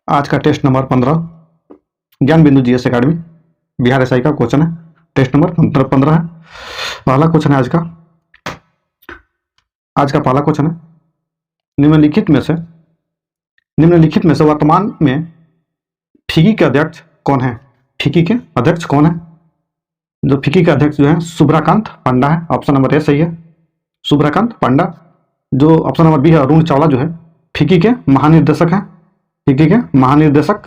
आज का test number 15 ज्ञान बिंदु जीएस एकेडमी बिहार एसआई का क्वेश्चन है। टेस्ट नंबर 15 है। पहला क्वेश्चन है आज का पहला क्वेश्चन है, निम्नलिखित में से वर्तमान में फिकी के अध्यक्ष कौन है? फिकी के अध्यक्ष कौन है? जो फिकी के अध्यक्ष जो है सुब्राकांत पांडा है। ऑप्शन नंबर ए सही है, सुब्राकांत पांडा। जो ऑप्शन नंबर बी है अरुण चावला जो है फिकी के महानिर्देशक हैं। फिकी के महानिर्देशक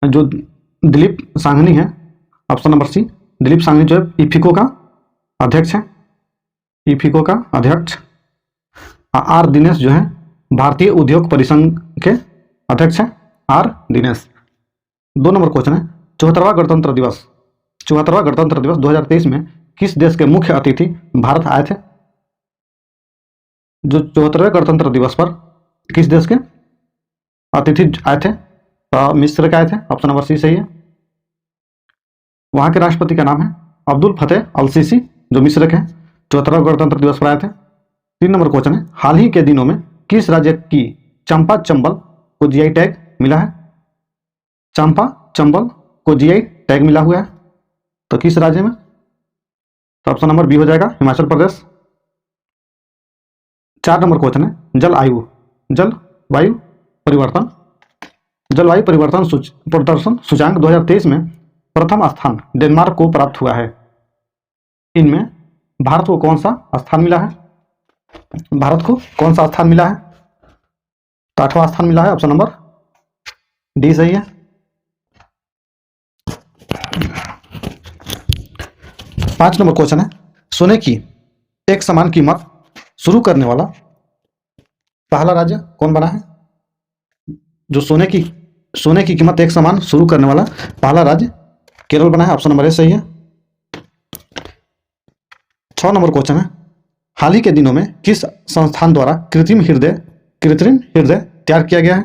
जो दिलीप सांघनी है। ऑप्शन नंबर सी, दिलीप सांघनी जो है इफिको का अध्यक्ष है। इफिको का अध्यक्ष। आर दिनेश जो है भारतीय उद्योग परिसंघ के अध्यक्ष हैं। आर दिनेश। 2 नंबर क्वेश्चन है, 74वां गणतंत्र दिवस 2023 में किस देश के मुख्य अतिथि भारत आए थे? जो 74वें गणतंत्र दिवस पर किस देश के अतिथि आए थे? तो मिस्र के आए थे। ऑप्शन नंबर सी सही है। वहां के राष्ट्रपति का नाम है अब्दुल फतेह अल सीसी जो मिस्र के हैं। 74वें गणतंत्र दिवस पर आए थे। 3 नंबर क्वेश्चन है, हाल ही के दिनों में किस राज्य की चंपा चंबल को जीआई टैग मिला है? चंपा चंबल को जीआई टैग मिला हुआ है, तो किस राज्य में? तो ऑप्शन नंबर बी हो जाएगा, हिमाचल प्रदेश। 4 नंबर क्वेश्चन है, जलवायु परिवर्तन प्रदर्शन सूचांक 2023 में प्रथम स्थान डेनमार्क को प्राप्त हुआ है। इनमें भारत को कौन सा स्थान मिला है? भारत को कौन सा स्थान मिला है? तो 8वां स्थान मिला है। ऑप्शन नंबर डी सही है। 5 नंबर क्वेश्चन है, सोने की एक समान कीमत शुरू करने वाला पहला राज्य कौन बना है? जो सोने की कीमत एक समान शुरू करने वाला पहला राज्य केरल बना है। ऑप्शन नंबर ए सही है। 6 नंबर क्वेश्चन है, हाल ही के दिनों में किस संस्थान द्वारा कृत्रिम हृदय तैयार किया गया है?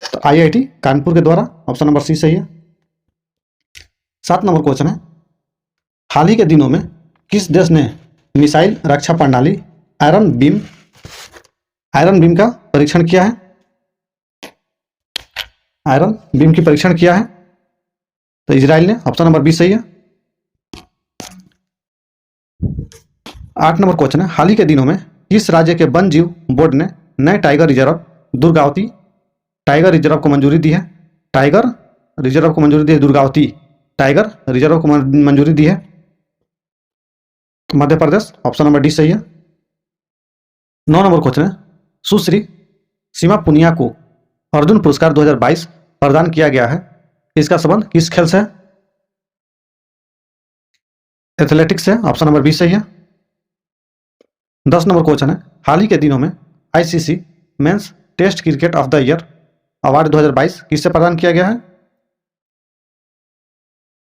तो आईआईटी कानपुर के द्वारा। ऑप्शन नंबर सी सही है। 7 नंबर क्वेश्चन है, हाल ही के दिनों में किस देश ने मिसाइल रक्षा प्रणाली आयरन बीम का परीक्षण किया है? आयरन बीम की परीक्षण किया है, तो इजराइल ने। ऑप्शन नंबर बी सही है। 8 नंबर क्वेश्चन है, हाल ही के दिनों में किस राज्य के वन जीव बोर्ड ने नए tiger reserve Durgavati tiger reserve को मंजूरी दी है? दुर्गावती टाइगर रिजर्व को मंजूरी दी है, Madhya Pradesh. Option number D सही है। 9 नंबर क्वेश्चन है, सुश्री सीमा पुनिया को अर्जुन पुरस्कार 2022 प्रदान किया गया है, इसका संबंध किस खेल से है? एथलेटिक्स से। ऑप्शन नंबर बी सही है। 10 नंबर क्वेश्चन है, हाल ही के दिनों में ICC men's test cricket of the year award 2022 किससे प्रदान किया गया है?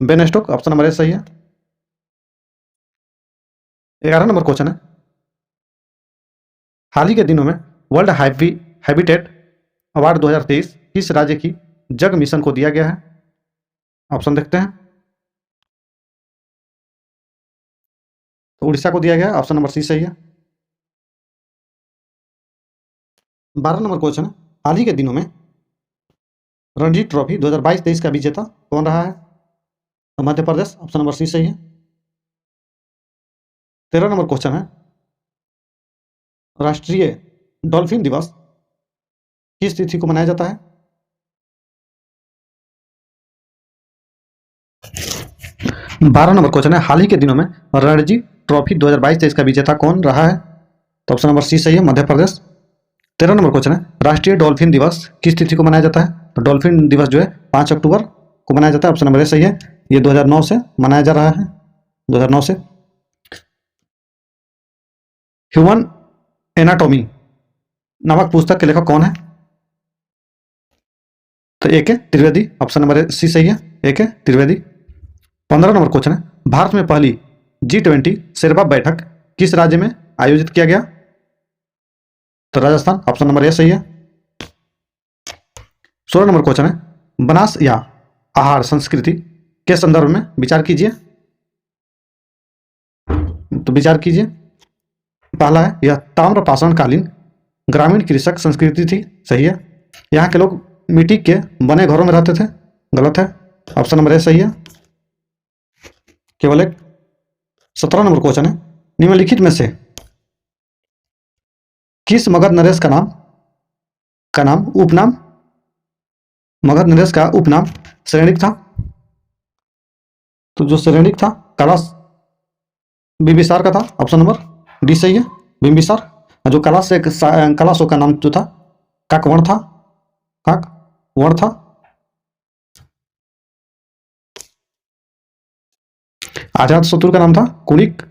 Ben Stokes. Option number A सही है। 11 नंबर क्वेश्चन है, हाल ही के दिनों में वर्ल्ड हैबिटेट अवार्ड 2023 किस राज्य की जग मिशन को दिया गया है? ऑप्शन देखते हैं, तो उड़ीसा को दिया गया है। ऑप्शन नंबर सी सही है। 12 नंबर क्वेश्चन है, हाल ही के दिनों में रणजी ट्रॉफी 2022-23 का विजेता कौन रहा है? तो मध्य प्रदेश। ऑप्शन नंबर सी सही है। 13 नंबर क्वेश्चन है, राष्ट्रीय डॉल्फिन दिवस किस तिथि को मनाया जाता है? बारह नंबर क्वेश्चन है, हाल ही के दिनों में रणजी ट्रॉफी 2022-23 का विजेता कौन रहा है? तो ऑप्शन नंबर सी सही है, मध्य प्रदेश। 13 नंबर क्वेश्चन है, राष्ट्रीय डॉल्फिन दिवस किस तिथि को मनाया जाता है? तो डॉल्फिन दिवस जो है 5 अक्टूबर को मनाया जाता है। ऑप्शन नंबर ए सही है। ये 2009 से मनाया जा रहा है, 2009 से। ह्यूमन एनाटॉमी नामक पुस्तक के लेखक कौन है? तो ए के त्रिवेदी। ऑप्शन नंबर सी सही है, ए के त्रिवेदी। 15 नंबर क्वेश्चन है, भारत में पहली G20 शेरपा बैठक किस राज्य में आयोजित किया गया? तो राजस्थान। ऑप्शन नंबर ए सही है। 16 नंबर क्वेश्चन है, बनास या आहार संस्कृति के संदर्भ में विचार कीजिए। तो विचार कीजिए। पहला है, यह ताम्रपाषाणकालीन ग्रामीण कृषक संस्कृति थी, सही है। यहाँ के लोग मिट्टी के बने घरों में रहते थे, गलत है। ऑप्शन नंबर ए सही है। केवल एक 17 नंबर क्वेश्चन है, निम्नलिखित में से किस मगध नरेश का नाम उपनाम मगध नरेश का उपनाम श्रेणिक था? तो जो श्रेणिक था कलाश बिंबिसार का था, ऑप्शन नंबर डी सही है, बिंबिसार। जो कलाशों का नाम जो था काकवर्ण था, काकवर्ण था। अजात शत्रु का नाम था कुणिक,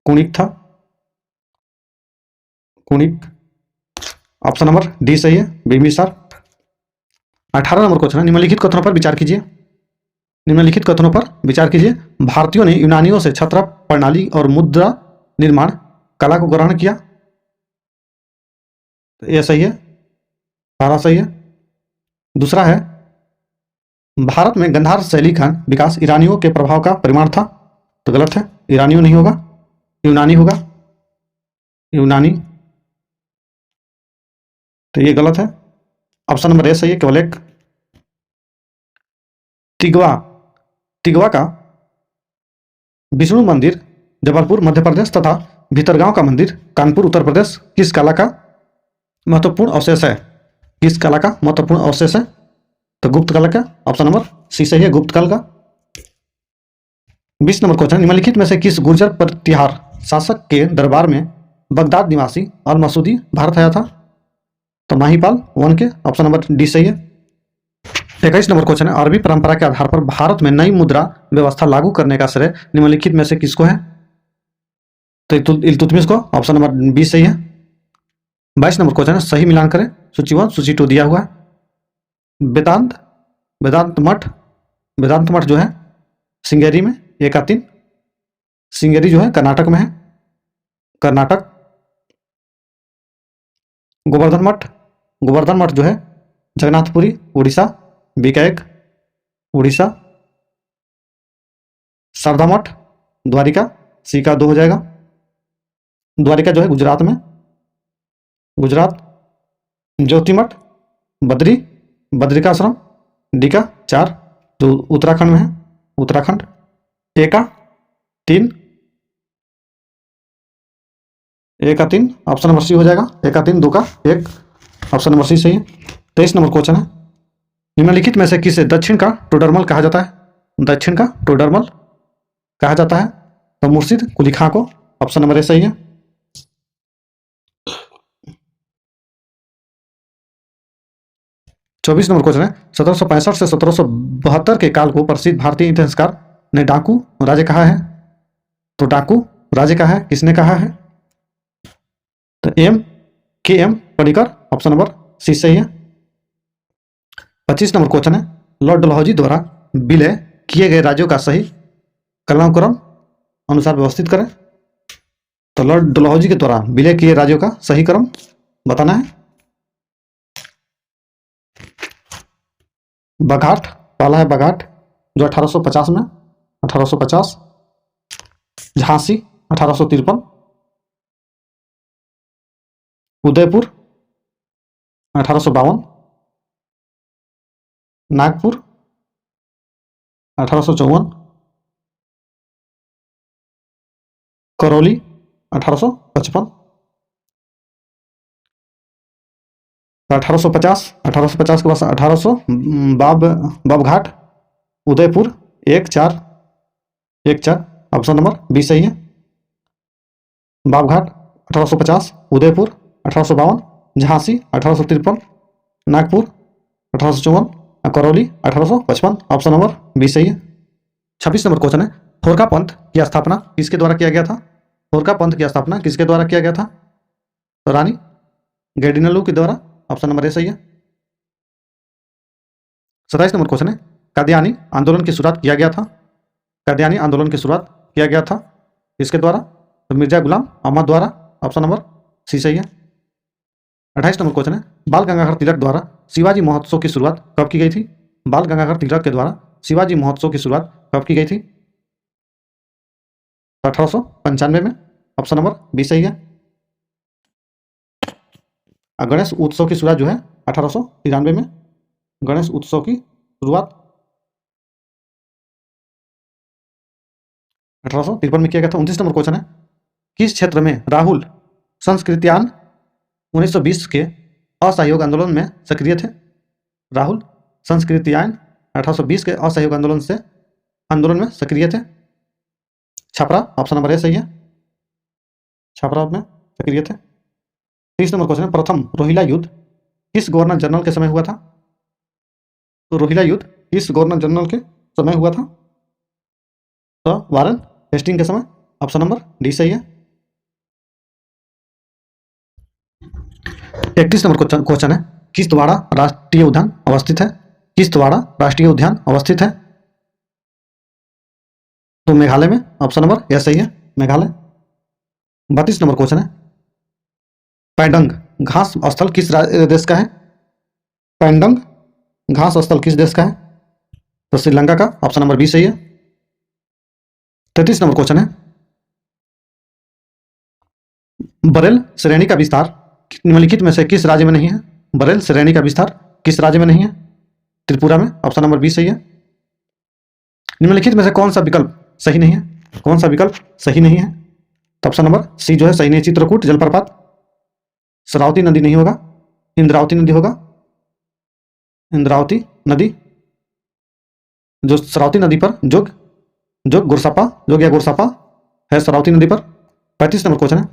कुणिक था, कुणिक। ऑप्शन नंबर डी सही है, बिंबिसार। 18 नंबर क्वेश्चन है, निम्नलिखित कथनों पर विचार कीजिए। निम्नलिखित कथनों पर विचार कीजिए। भारतीयों ने यूनानियों से छत्र प्रणाली और मुद्रा निर्माण कला को ग्रहण किया, तो ये सही है, सारा सही है। दूसरा है, भारत में गंधार शैली का विकास ईरानियों के प्रभाव का परिमाण था, तो गलत है, ईरानियों नहीं होगा, यूनानी होगा, यूनानी, तो ये गलत है। ऑप्शन नंबर ए सही है, केवल एक। तिगवा तिगवा का विष्णु मंदिर जबलपुर मध्य प्रदेश तथा भीतरगांव का मंदिर कानपुर उत्तर प्रदेश किस कला का महत्वपूर्ण अवशेष है? किस कला का महत्वपूर्ण अवशेष है? तो गुप्त कला का, ऑप्शन नंबर सी सही है, गुप्त काल का। 20 नंबर क्वेश्चन, निम्नलिखित में से किस गुर्जर प्रतिहार शासक के दरबार में बगदाद निवासी अल मसूदी भारत आया था? तो माहीपाल वन के, ऑप्शन नंबर डी सही है। 21 नंबर क्वेश्चन है, अरबी परंपरा के आधार पर भारत में नई मुद्रा व्यवस्था लागू करने का श्रेय निम्नलिखित में से किसको है? तो इल्तुतमिश को, ऑप्शन नंबर बी सही है। 22 नंबर क्वेश्चन है, सही मिलान करें, सूची 1 सूची 2 दिया हुआ है। वेदांत मठ जो है सिंगेरी में, एक 3, सिंगेरी जो है कर्नाटक में है, कर्नाटक। गोवर्धन मठ जो है जगन्नाथपुरी उड़ीसा, बीकाएक उड़ीसा। शारदा मठ द्वारिका, सी का 2 हो जाएगा। द्वारिका जो है गुजरात में, गुजरात। ज्योति मठ बद्रिकाश्रम, डी का 4 जो उत्तराखंड में है, उत्तराखंड। ए का 3, ए का 3, ऑप्शन नंबर सी हो जाएगा, ए का 3, 2 का 1, ऑप्शन नंबर सी सही है। 23 नंबर क्वेश्चन है, निम्नलिखित में से किसे दक्षिण का टोडरमल कहा जाता है? दक्षिण का टोडरमल कहा जाता है, तो मुर्शिद कुली खां को, ऑप्शन नंबर ए सही है। 24 नंबर क्वेश्चन है, 1765 से 1772 के काल को प्रसिद्ध भारतीय इतिहासकार ने डाकू राज्य कहा है, तो डाकू राज्य कहा है, किसने कहा है? तो के एम पडिक्कर, ऑप्शन नंबर सी सही है। 25 नंबर क्वेश्चन है, लॉर्ड डलहौजी द्वारा विलय किए गए राज्यों का सही क्रम अनुसार व्यवस्थित करें। तो लॉर्ड डलहौजी के द्वारा विलय किए राज्यों का सही क्रम बताना है। बघाट, पहला है बघाट जो 1850 में, 1850। झांसी 1853, उदयपुर 1852, नागपुर 1854, करौली 1855। 1850 के बाद 1800 Baghat Udaipur 14, option number B सही है। Baghat 1850, Udaipur 1852, Jhansi 1853, Nagpur 1854, Karauli 1855, option number B सही है। 26 नंबर क्वेश्चन है, होरका पंथ की स्थापना किसके द्वारा किया गया था? होरका पंथ की स्थापना किसके द्वारा किया गया था? तो रानी गेडिनलू के द्वारा, ऑप्शन नंबर ए सही है। 27 नंबर क्वेश्चन है, कादियानी आंदोलन की शुरुआत किया गया था, कादियानी आंदोलन की शुरुआत किया गया था किसके द्वारा? तो मिर्जा गुलाम अहमद द्वारा, ऑप्शन नंबर सी सही है। 28 नंबर क्वेश्चन है, बाल गंगाधर तिलक द्वारा शिवाजी महोत्सव की शुरुआत कब की गई थी? बाल गंगाधर तिलक के द्वारा शिवाजी महोत्सव की शुरुआत कब की गई थी? 1895 में, ऑप्शन नंबर बी सही है। गणेश उत्सव की शुरुआत जो है 1893 में, गणेश उत्सव की शुरुआत 1853 में किया गया था। 29 नंबर क्वेश्चन है, किस क्षेत्र में राहुल संस्कृत्यान 1920 के असहयोग आंदोलन में सक्रिय थे? राहुल संस्कृत्यायन 1820 के असहयोग आंदोलन में सक्रिय थे। छपरा, ऑप्शन नंबर ए सही है, छपरा में सक्रिय थे। 30 नंबर क्वेश्चन है, प्रथम रोहिला युद्ध किस गवर्नर जनरल के समय हुआ था? तो रोहिला युद्ध किस गवर्नर जनरल के समय हुआ था? तो वारन हेस्टिंग के समय, ऑप्शन नंबर डी सही है। 31 नंबर क्वेश्चन है, किश्तवाड़ा राष्ट्रीय उद्यान अवस्थित है? किश्तवाड़ा राष्ट्रीय उद्यान अवस्थित है तो मेघालय में, ऑप्शन नंबर ए सही है, मेघालय। 32 नंबर क्वेश्चन है, पैंडंग घास स्थल किस देश का है? पैंडंग घास स्थल किस देश का है? तो श्रीलंका का, ऑप्शन नंबर बी सही है। 33 नंबर क्वेश्चन है, बरेल श्रेणी का विस्तार निम्नलिखित में से किस राज्य में नहीं है? बरेल श्रेणी का विस्तार किस राज्य में नहीं है? त्रिपुरा में, ऑप्शन नंबर बी सही है। निम्नलिखित में से कौन सा विकल्प सही नहीं है? कौन सा विकल्प सही नहीं है? तो ऑप्शन नंबर सी जो है सही नहीं, चित्रकूट जलप्रपात, शरावती नदी नहीं होगा, इंद्रावती नदी होगा। इंद्रावती नदी जो शरावती नदी पर जोग या गुरसापा है शरावती नदी पर। 35 नंबर क्वेश्चन है,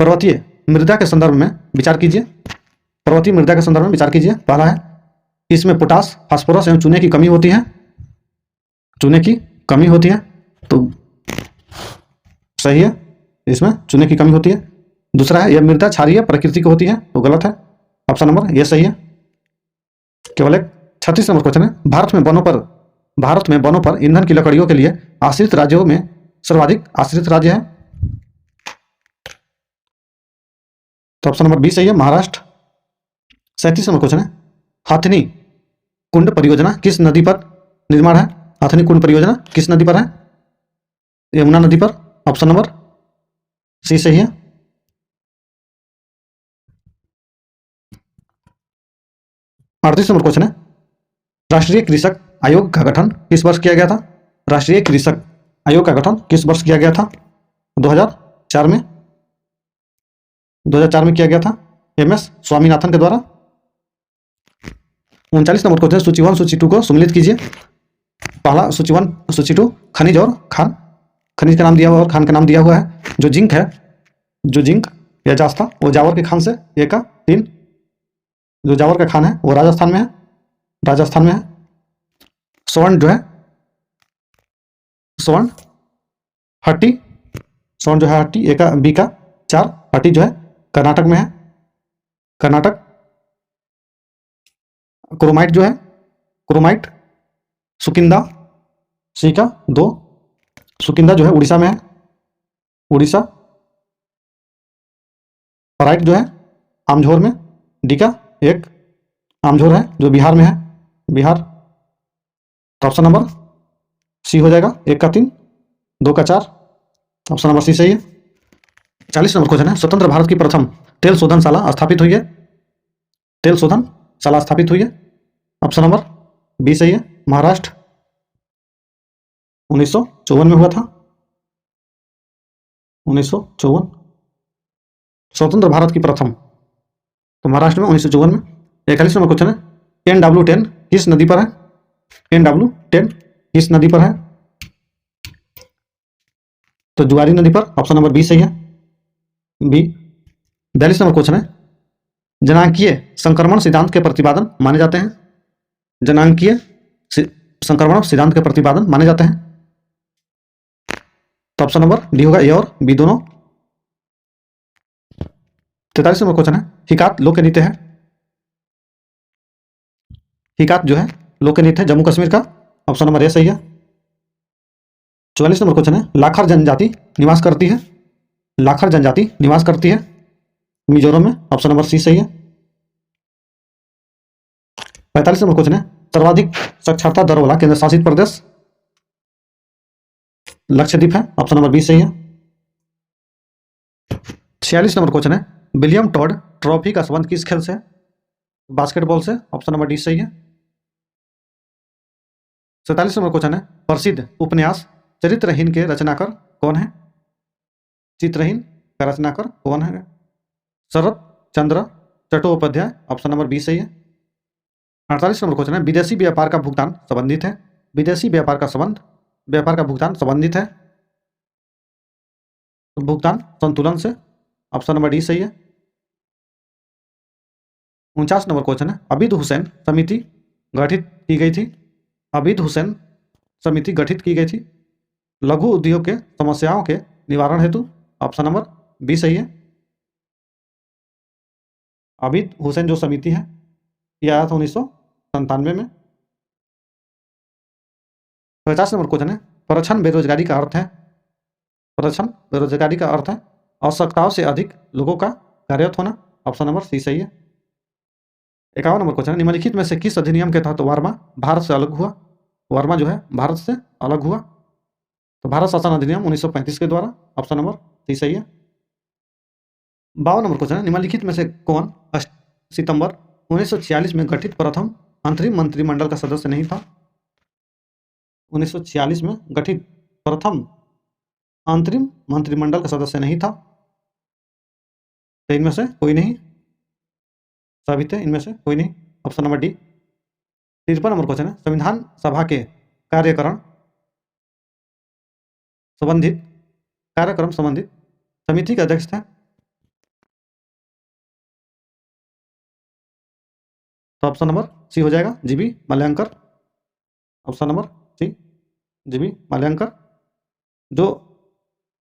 पर्वतीय मृदा के संदर्भ में विचार कीजिए। पर्वतीय मृदा के संदर्भ में विचार कीजिए। पहला है, इसमें पोटास, फास्फोरस एवं चूने की कमी होती है। चूने की कमी होती है तो सही है, इसमें चूने की कमी होती है। दूसरा है, यह मृदा क्षारीय प्रकृति की होती है तो गलत है, ऑप्शन नंबर ये सही है। केवल एक 36 नंबर क्वेश्चन है, भारत में वनों पर ईंधन की लकड़ियों के लिए आश्रित राज्यों में सर्वाधिक आश्रित राज्य है तो ऑप्शन नंबर बी सही है, महाराष्ट्र। 37 नंबर क्वेश्चन है, हाथनी कुंड परियोजना किस नदी पर निर्माण है? हाथनी कुंड परियोजना किस नदी पर है? यमुना नदी पर, ऑप्शन नंबर सी सही है। 38 नंबर क्वेश्चन है, राष्ट्रीय कृषक आयोग का गठन किस वर्ष किया गया था? राष्ट्रीय कृषक आयोग का गठन किस वर्ष किया गया था? 2004 में, 2004 में किया गया था एमएस स्वामीनाथन के द्वारा। 39 नंबर क्वेश्चन, सूची 1 सूची 2 को सम्मिलित कीजिए। पहला सूची 1 सूची 2, खनिज और खान, खनिज का नाम दिया हुआ और खान का नाम दिया हुआ है। जो जिंक है, जो जिंक या जास्ता वो जावर के खान से 1 का 3, जो जावर का खान है वो राजस्थान में है, राजस्थान में है। स्वर्ण जो है, स्वर्ण हट्टी, स्वर्ण जो है हट्टी 1 का बी का 4, हट्टी जो है कर्नाटक में है, कर्नाटक। क्रोमाइट जो है, क्रोमाइट सुकिंदा सी का 2, सुकिंदा जो है उड़ीसा में है, उड़ीसा। राइट जो है आमझोर में, डी का 1, आमझोर है जो बिहार में है, बिहार। तो ऑप्शन नंबर सी हो जाएगा, 1 का 3, 2 का 4, ऑप्शन नंबर सी सही है। 40 नंबर क्वेश्चन है, स्वतंत्र भारत की प्रथम तेल शोधनशाला स्थापित हुई है? तेल शोधनशाला स्थापित हुई है, ऑप्शन नंबर बी सही है, महाराष्ट्र। 1954 में हुआ था, 1954 स्वतंत्र भारत की प्रथम, तो महाराष्ट्र में 1954 में। 41 नंबर क्वेश्चन है, NW10 किस नदी पर है? NW10 किस नदी पर है? तो जुआरी नदी पर, ऑप्शन नंबर बी सही है, बी। 42 नंबर क्वेश्चन है, जनांकीय संक्रमण सिद्धांत के प्रतिपादन माने जाते हैं? जनांकीय संक्रमण सिद्धांत के प्रतिपादन माने जाते हैं तो ऑप्शन नंबर डी होगा, ए और बी दोनों। 43 नंबर क्वेश्चन है, हिकात लोक नृत्य है? हिकात जो है लोक नृत्य है जम्मू कश्मीर का, ऑप्शन नंबर ए सही है। 44 नंबर क्वेश्चन है, लाखर जनजाति निवास करती है? लाखर जनजाति निवास करती है मिजोरम में, ऑप्शन नंबर सी सही है। 45 नंबर क्वेश्चन है, सर्वाधिक साक्षरता दर वाला केंद्र शासित प्रदेश? लक्षद्वीप है, ऑप्शन नंबर बी सही है। 46 नंबर क्वेश्चन है, विलियम टॉड ट्रॉफी का संबंध किस खेल से है? बास्केटबॉल से। ऑप्शन नंबर डी सही है। 47 नंबर क्वेश्चन है, प्रसिद्ध उपन्यास चरित्रहीन के रचनाकार कौन है? चित्रहीन का रचनाकार कौन है? शरत Chandra Chattopadhyay. Option number B सही है। 48 नंबर क्वेश्चन है, विदेशी व्यापार का भुगतान संबंधित है। विदेशी व्यापार का भुगतान संबंधित है भुगतान संतुलन से। ऑप्शन नंबर डी सही है। 49 नंबर क्वेश्चन है, अबिद हुसैन समिति गठित की गई थी। अबिद हुसैन समिति गठित की गई थी लघु उद्योग के समस्याओं के निवारण हेतु। ऑप्शन नंबर बी सही है। अबिद हुसैन जो समिति है यह आया था 1997 में। 50 नंबर क्वेश्चन है, प्रछन्न बेरोजगारी का अर्थ है। प्रछन्न बेरोजगारी का अर्थ है आवश्यकताओं से अधिक लोगों का कार्यरत होना। ऑप्शन नंबर सी सही है। 51 नंबर क्वेश्चन है, निम्नलिखित में से किस अधिनियम के तहत वर्मा भारत से अलग हुआ? वर्मा जो है भारत से अलग हुआ तो भारत शासन अधिनियम 1935 के द्वारा। ऑप्शन नंबर सी सही है। 52 नंबर क्वेश्चन है, निम्नलिखित में से कौन सितंबर 1946 में गठित प्रथम अंतरिम मंत्रिमंडल का सदस्य नहीं था? 1946 में गठित प्रथम अंतरिम मंत्रिमंडल का सदस्य नहीं था तो इनमें से कोई नहीं, सभी थे, इनमें से कोई नहीं। Option number D. 53 number question है, संविधान सभा के कार्यक्रम संबंधित समिति के अध्यक्ष थे। तो ऑप्शन नंबर सी हो जाएगा, GB Malyankar. Option number C GB Malyankar, जो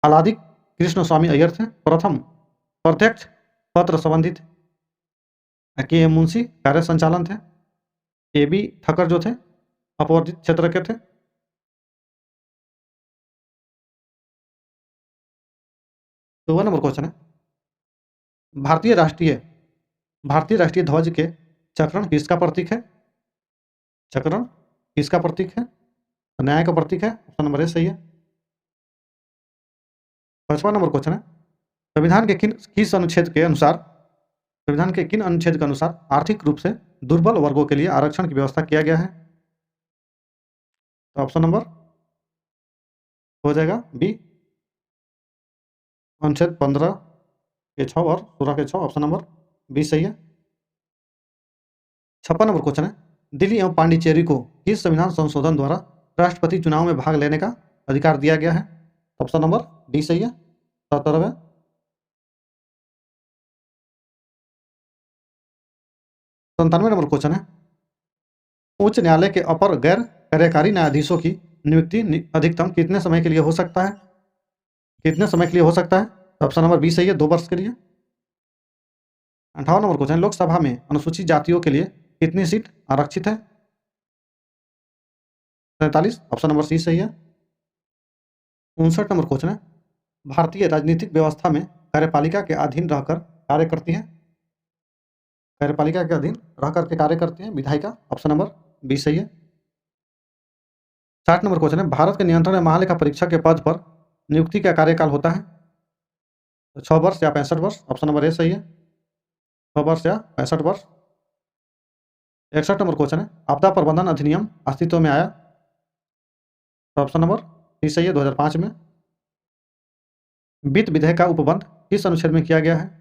अलादि कृष्ण स्वामी अय्यर थे प्रथम प्रत्यक्ष पत्र संबंधित। के एम मुंशी कार्य संचालन थे। ए बी ठक्कर जो थे अपवर्तित क्षेत्र के थे। तो वह नंबर क्वेश्चन है, भारतीय राष्ट्रीय ध्वज के चक्रण किसका प्रतीक है? चक्रण किसका प्रतीक है? न्याय का प्रतीक है। ऑप्शन नंबर ए सही है। 55 नंबर क्वेश्चन है, संविधान के किन अनुच्छेद के अनुसार आर्थिक रूप से दुर्बल वर्गों के लिए आरक्षण की व्यवस्था किया गया है? तो ऑप्शन नंबर हो जाएगा बी, अनुच्छेद 15 के 6 और 16 के 6। ऑप्शन नंबर बी सही है। 56 नंबर क्वेश्चन है, दिल्ली एवं पांडिचेरी को किस संविधान संशोधन द्वारा राष्ट्रपति चुनाव में भाग लेने का अधिकार दिया गया है? ऑप्शन नंबर डी सही है। 17वें। 97 नंबर क्वेश्चन है, उच्च न्यायालय के अपर गैर कार्यकारी न्यायाधीशों की नियुक्ति अधिकतम कितने समय के लिए हो सकता है? कितने समय के लिए हो सकता है? ऑप्शन नंबर बी सही है, 2 वर्ष के लिए। 58 नंबर क्वेश्चन, लोकसभा में अनुसूचित जातियों के लिए कितनी सीट आरक्षित है? 47। ऑप्शन नंबर सी सही है। 59 नंबर क्वेश्चन है, भारतीय राजनीतिक व्यवस्था में कार्यपालिका के अधीन रहकर कार्य करती है। कार्यपालिका के अधीन रह करके कार्य करती है विधायिका। ऑप्शन नंबर बी सही है। 60 नंबर क्वेश्चन है, भारत के नियंत्रण में महालेखा परीक्षक के पद पर नियुक्ति का कार्यकाल होता है? 6 वर्ष या 65 वर्ष। ऑप्शन नंबर ए सही है, 6 वर्ष या 65 वर्ष। 61 नंबर क्वेश्चन है, आपदा प्रबंधन अधिनियम अस्तित्व में आया? तो ऑप्शन नंबर सी सही है, 2005 में। वित्त विधेयक का उपबंध किस अनुच्छेद में किया गया है?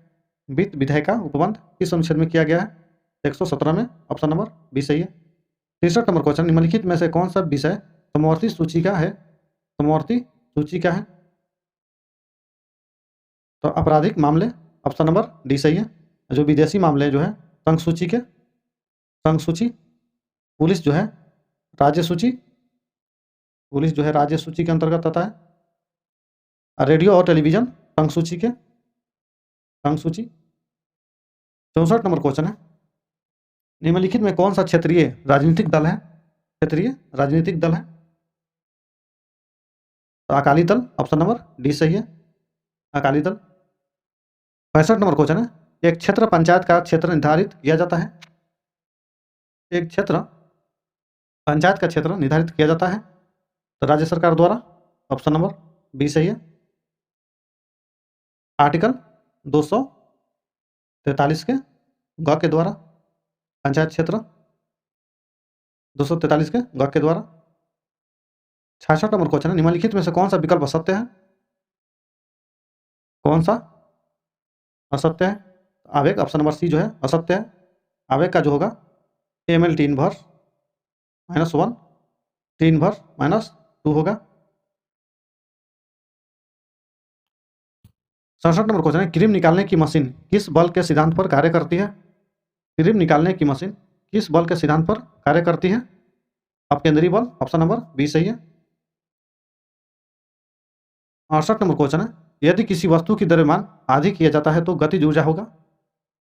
वित्त विधेयक का उपबंध किस अनुच्छेद में किया गया है? 117 में। ऑप्शन नंबर बी सही है। 63 नंबर क्वेश्चन, निम्नलिखित में से कौन सा विषय समवर्ती सूची का है? समवर्ती सूची का है तो आपराधिक मामले। ऑप्शन नंबर डी सही है। जो विदेशी मामले जो है संघ सूची, पुलिस जो है राज्य सूची, पुलिस जो है राज्य सूची के अंतर्गत आता है। रेडियो और टेलीविजन संघ सूची। 64 नंबर क्वेश्चन है, निम्नलिखित में कौन सा क्षेत्रीय राजनीतिक दल है? तो Akali Dal. Option number D सही है, अकाली दल। 65 नंबर क्वेश्चन है, एक क्षेत्र पंचायत का क्षेत्र निर्धारित किया जाता है? एक क्षेत्र पंचायत का क्षेत्र निर्धारित किया जाता है तो राज्य सरकार द्वारा। ऑप्शन नंबर बी सही है। आर्टिकल 243 के ग के द्वारा, पंचायत क्षेत्र 243 के ग के द्वारा। 66 नंबर क्वेश्चन है, निम्नलिखित में से कौन सा विकल्प असत्य है? कौन सा असत्य है? आवेग ऑप्शन नंबर सी जो है असत्य है। आवेग का जो होगा ml T inverse -1 T inverse -2 होगा। 67 नंबर क्वेश्चन है, क्रीम निकालने की मशीन किस बल के सिद्धांत पर कार्य करती है? क्रीम निकालने की मशीन किस बल के सिद्धांत पर कार्य करती है? अपकेंद्री बल, ऑप्शन नंबर बी सही है। 68 नंबर क्वेश्चन है, यदि किसी वस्तु की द्रव्यमान आधी किया जाता है तो गतिज ऊर्जा होगा?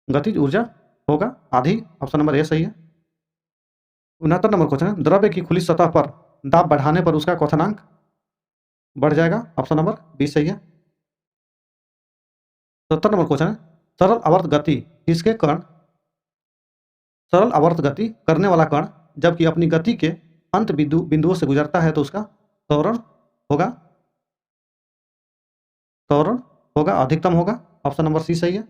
गतिज ऊर्जा होगा आधी, ऑप्शन नंबर ए सही है। 69 नंबर क्वेश्चन है, द्रव्य की खुली सतह पर दाब बढ़ाने पर उसका क्वथनांक बढ़ जाएगा, ऑप्शन नंबर बी सही है। 70 नंबर क्वेश्चन है, सरल आवर्त गति किसके कण सरल आवर्त गति करने वाला कण जबकि अपनी गति के अंत बिंदुओं से गुजरता है तो उसका त्वरण होगा, त्वरण होगा अधिकतम होगा, ऑप्शन नंबर सी सही है।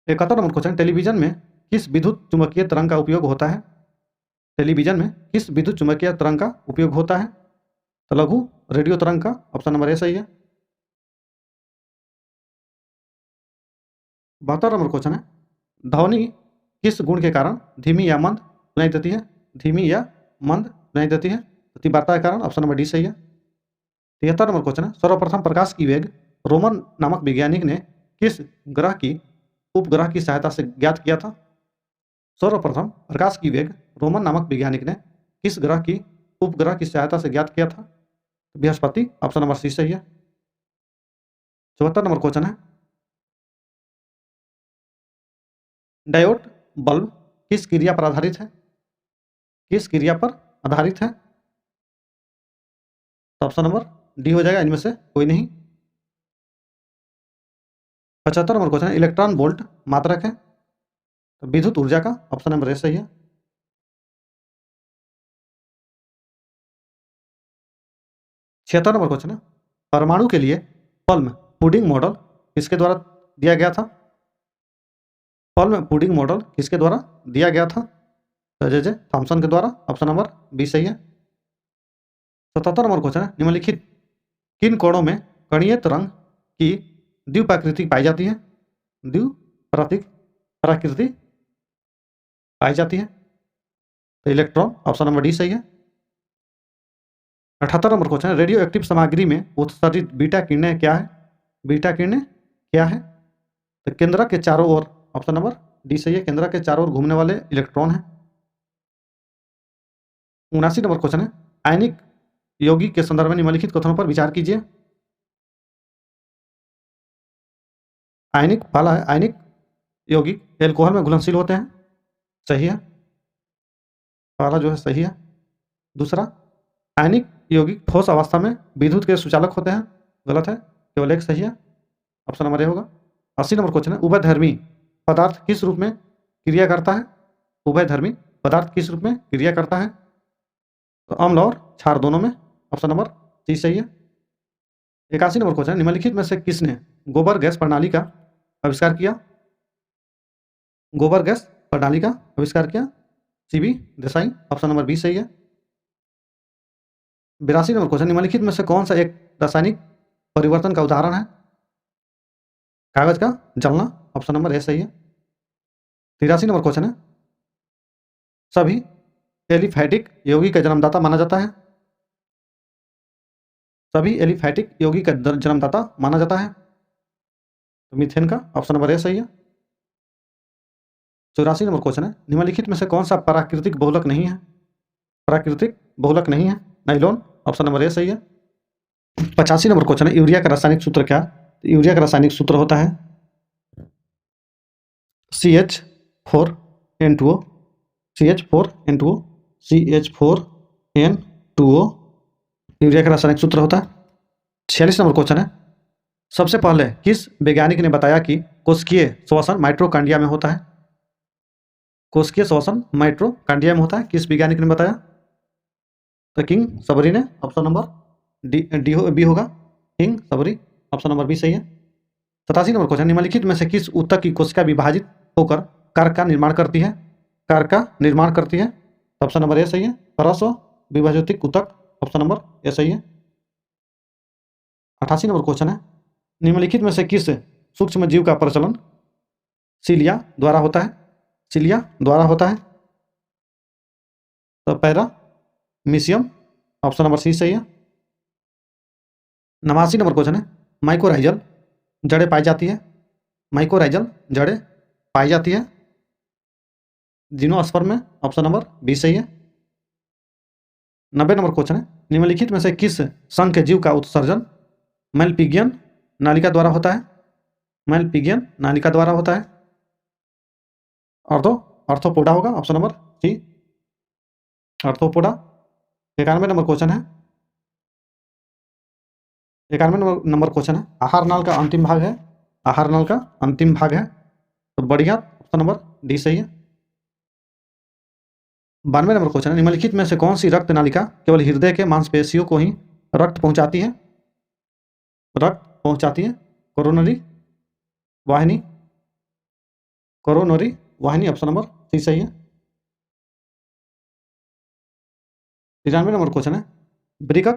71 नंबर क्वेश्चन, टेलीविजन में किस विद्युत चुंबकीय तरंग का उपयोग होता है? टेलीविजन में किस विद्युत चुंबकीय तरंग का उपयोग होता है? तो लघु रेडियो तरंग का, ऑप्शन नंबर ए सही है। 72 नंबर क्वेश्चन है, ध्वनि किस गुण के कारण धीमी या मंद सुनाई देती है? धीमी या मंद सुनाई देती है? तो तीव्रता के कारण, ऑप्शन नंबर डी सही है। 73 नंबर क्वेश्चन है, सर्वप्रथम प्रकाश की वेग रोमन नामक वैज्ञानिक ने किस ग्रह की उपग्रह की सहायता से ज्ञात किया था? सर्वप्रथम प्रकाश की वेग रोमन नामक वैज्ञानिक ने किस ग्रह की उपग्रह की सहायता से ज्ञात किया था? बृहस्पति, ऑप्शन नंबर सी सही है। 74 नंबर क्वेश्चन है, डायोड बल्ब किस क्रिया पर आधारित है? किस क्रिया पर आधारित है? तो ऑप्शन नंबर डी हो जाएगा, इनमें से कोई नहीं। 75 नंबर क्वेश्चन है, इलेक्ट्रॉन वोल्ट मात्रक है तो विद्युत ऊर्जा का, ऑप्शन नंबर ए सही है। 76 नंबर क्वेश्चन है, परमाणु के लिए पल्म पुडिंग मॉडल किसके द्वारा दिया गया था? पल्म पुडिंग मॉडल किसके द्वारा दिया गया था? तो जे थॉमसन के द्वारा, ऑप्शन नंबर बी सही है। 77 नंबर क्वेश्चन है, निम्नलिखित किन कोणों में कणीय तरंग की द्विप्राकृतिक पाई जाती है? द्विप्राकृति पाई जाती है? तो इलेक्ट्रॉन, ऑप्शन नंबर डी सही है। 78 नंबर क्वेश्चन है, रेडियो एक्टिव सामग्री में उत्सर्जित बीटा किरणें क्या है? बीटा किरणें क्या है? तो केंद्रक के चारों ओर, ऑप्शन नंबर डी सही है, केंद्रक के चारों ओर घूमने वाले इलेक्ट्रॉन है। 79 नंबर क्वेश्चन है, आयनिक यौगिक के संदर्भ में निम्नलिखित कथनों पर विचार कीजिए। आयनिक पहला है, आयनिक यौगिक एल्कोहल में घुलनशील होते हैं, सही है, पहला जो है सही है। दूसरा, आयनिक यौगिक ठोस अवस्था में विद्युत के सुचालक होते हैं, गलत है, केवल एक सही है, ऑप्शन नंबर ए होगा। 80 नंबर क्वेश्चन है, उभयधर्मी पदार्थ किस रूप में क्रिया करता है? उभयधर्मी पदार्थ किस रूप में क्रिया करता है? तो अम्ल और क्षार दोनों में, ऑप्शन नंबर सी सही है। 81 नंबर क्वेश्चन है, निम्नलिखित में से किसने गोबर गैस प्रणाली का आविष्कार किया? गोबर गैस प्रणाली का आविष्कार किया? CB Desai, option number B सही है। 82 नंबर क्वेश्चन, निम्नलिखित में से कौन सा एक रासायनिक परिवर्तन का उदाहरण है? कागज का जलना, ऑप्शन नंबर ए सही है। 83 नंबर क्वेश्चन है, सभी एलिफैटिक यौगिक का जन्मदाता माना जाता है? सभी एलिफैटिक यौगिक का जन्मदाता माना जाता है? तो मीथेन का, ऑप्शन नंबर ए सही है। 84 नंबर क्वेश्चन है, निम्नलिखित में से कौन सा प्राकृतिक बहुलक नहीं है? प्राकृतिक बहुलक नहीं है, नाइलॉन, ऑप्शन नंबर ए सही है। 85 नंबर क्वेश्चन है, यूरिया का रासायनिक सूत्र क्या? तो यूरिया का रासायनिक सूत्र होता है CH4N2O, CH4N2O, CH4N2O, यूरिया का रासायनिक सूत्र होता है। 46 नंबर क्वेश्चन है, सबसे पहले किस वैज्ञानिक ने बताया कि कोशिकीय श्वसन माइटोकॉन्ड्रिया में होता है? कोशिकीय श्वसन माइटोकॉन्ड्रिया में होता है, किस वैज्ञानिक ने बताया? तो किंग सबरी ने, ऑप्शन नंबर डी बी होगा, किंग सबरी, ऑप्शन नंबर बी सही है। 87 नंबर क्वेश्चन, निम्नलिखित में से किस ऊतक की कोशिका विभाजित होकर कार्क का निर्माण करती है? कार्क का निर्माण करती है। तो ऑप्शन नंबर ए सही है, परस्व विभाजित ऊतक, ऑप्शन नंबर ए सही है। 88 नंबर क्वेश्चन है, निम्नलिखित में से किस सूक्ष्म जीव का प्रचलन सीलिया द्वारा होता है? सीलिया द्वारा होता है। तो पैरा मीशियम, ऑप्शन नंबर सी सही है। 89 नंबर क्वेश्चन है, माइकोराइजल जड़ें पाई जाती है? माइकोराइजल जड़ें पाई जाती है जिनोस्पर्म में, ऑप्शन नंबर बी सही है। 90 नंबर क्वेश्चन है, निम्नलिखित में से किस संघ के जीव का उत्सर्जन मेलपिगियन नालिका द्वारा होता है? मेलपिगियन नालिका द्वारा होता है। आर्थ्रोपोडा होगा, option number C, Arthropoda. 91 number question है, 91 नंबर क्वेश्चन है, आहार नाल का अंतिम भाग है? आहार नाल का अंतिम भाग है तो बढ़िया, ऑप्शन नंबर डी सही है। 92 नंबर क्वेश्चन है, निम्नलिखित में से कौन सी रक्त नालिका केवल हृदय के मांसपेशियों को ही रक्त पहुंचाती है? रक्त पहुंचाती है, कोरोनरी वाहिनी, कोरोनरी वाहिनी, ऑप्शन नंबर सी सही है। 93 नंबर क्वेश्चन है, वृक्क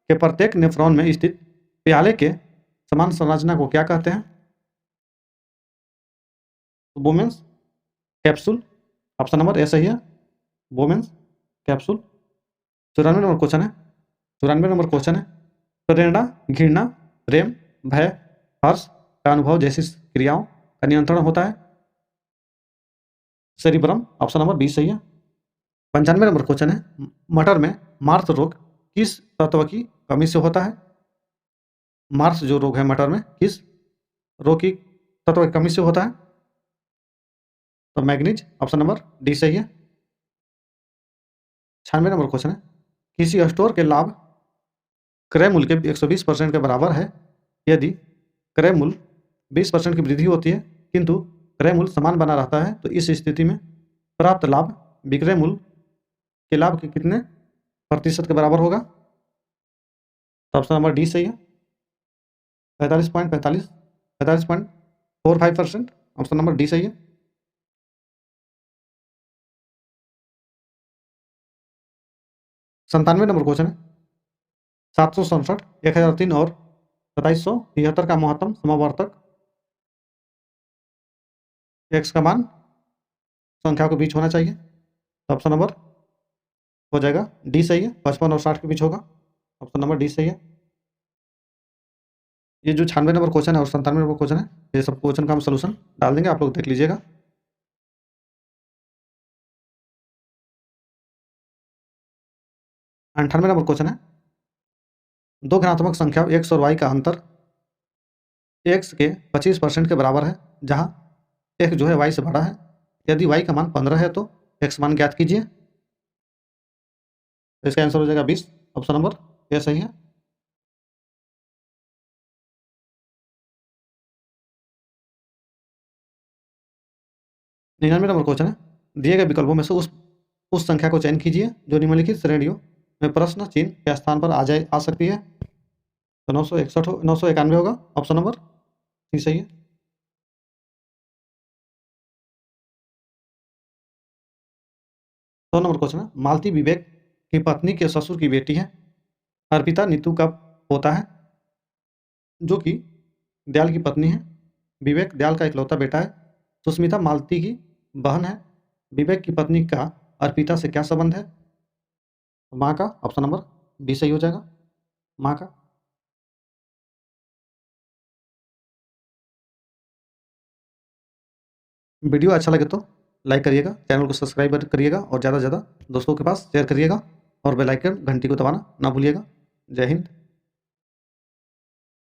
के प्रत्येक नेफ्रॉन में स्थित प्याले के समान संरचना को क्या कहते हैं? बोमेंस कैप्सूल, ऑप्शन नंबर ए सही है, बोमेंस कैप्सूल। 94 नंबर क्वेश्चन है, 94 नंबर क्वेश्चन है, प्रेरणा, घृणा, प्रेम, भय, हर्ष का अनुभव जैसी क्रियाओं का नियंत्रण होता है सेरिब्रम, ऑप्शन नंबर बी सही है। 95 नंबर क्वेश्चन है, मटर में मार्स रोग किस तत्व की कमी से होता है? मार्स जो रोग है मटर में किस रोग की तत्व की कमी से होता है? तो मैग्नीज, ऑप्शन नंबर डी सही है। 96 नंबर क्वेश्चन है, किसी स्टोर के लाभ क्रय मूल्य के 120% के बराबर है यदि क्रय मूल्य 20% की वृद्धि होती है किंतु क्रय मूल्य समान बना रहता है, तो इस स्थिति में प्राप्त लाभ विक्रय मूल्य के लाभ के कितने प्रतिशत के बराबर होगा? तो ऑप्शन नंबर डी सही है, 45.45%, ऑप्शन नंबर डी सही है। 97 नंबर क्वेश्चन है, 767, 1003 और 2773 का महत्तम समवर्तक एक्स का मान संख्या के बीच होना चाहिए। तो ऑप्शन नंबर हो जाएगा डी सही है, 55 और 60 के बीच होगा, ऑप्शन नंबर डी सही है। ये जो 96 नंबर क्वेश्चन है और 97 नंबर क्वेश्चन है, ये सब क्वेश्चन का हम सोल्यूशन डाल देंगे, आप लोग देख लीजिएगा। 98 नंबर क्वेश्चन है, दो घनात्मक संख्या x और y का अंतर x के 25% के बराबर है जहां x जो है y से बड़ा है। यदि y का मान 15 है तो x मान ज्ञात कीजिए। इसका आंसर हो जाएगा 20, ऑप्शन नंबर ए सही है। निन्यानवे नंबर क्वेश्चन है, दिए गए विकल्पों में से उस संख्या को चयन कीजिए जो निम्नलिखित श्रेणियों में प्रश्न चिन्ह के स्थान पर आ सकती है। तो 961 991 होगा, ऑप्शन नंबर सी सही है। 100 नंबर क्वेश्चन है, मालती विवेक की पत्नी के ससुर की बेटी है। अर्पिता नीतू का पोता है जो कि दयाल की पत्नी है। विवेक दयाल का इकलौता बेटा है। सुष्मिता मालती की बहन है। विवेक की पत्नी का अर्पिता से क्या संबंध है? माँ का, ऑप्शन नंबर बी सही हो जाएगा, माँ का। वीडियो अच्छा लगे तो लाइक करिएगा, चैनल को सब्सक्राइब करिएगा और ज़्यादा से ज़्यादा दोस्तों के पास शेयर करिएगा और बेल आइकन घंटी को दबाना ना भूलिएगा। जय हिंद।